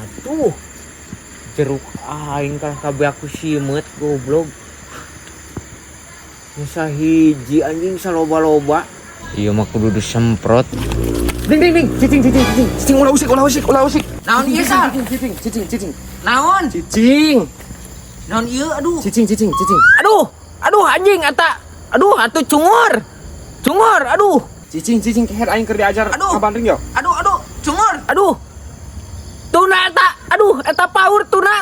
Atuh. Jeruk aing kan kabeh aku simet goblok. Nusa hiji anjing saloba-loba. Iya mah kudu disemprot. Ding. Cicing ulah usik. Naon ieu sa? Cicing. Naon? Cicing. Naon ieu aduh. Cicing. Aduh anjing eta. Aduh atuh cungur. Aduh. Cicing keher aing keur diajar Aduh. ka Bandung yo. Aduh cungur. Aduh. Tuna eta. Aduh eta paur tuna.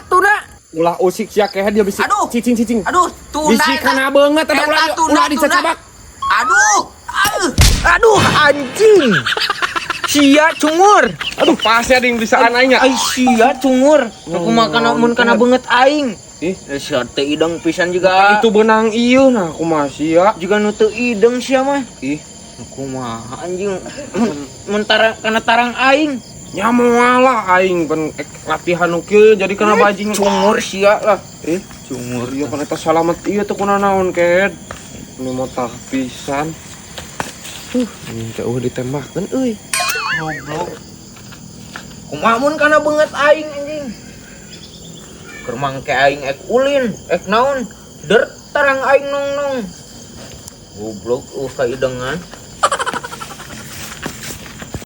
Ulah usik sia keher dia bisi. Aduh. Cicing. Aduh tuna. Bisi kana beungeut eta ulah dicacabak. Aduh anjing. Sia cungur. Aduh pas ya ding bisaan aing nya. Ai sia cungur. Aku makan mun kana beungeut aing. Ih, Sia teh ideng pisan juga. itu benang ieu nah kumaha sia. Juga nu teu ideng sia mah. Ih, Kumaha anjing mentara kana tarang aing. nya moal lah aing pen latihan nu kieu jadi kana bajing Cungur sia lah. Cungur ieu kan eta salamet ieu teh kunaon naon ked. Nu mah tah pisan. Ini teh ditembakkeun euy. Goblok. Kumaha mun kana beungeut aing anjing. Keur mangke aing ek ulin, ek naon? Der tarang aing nong. Goblok kaidengan.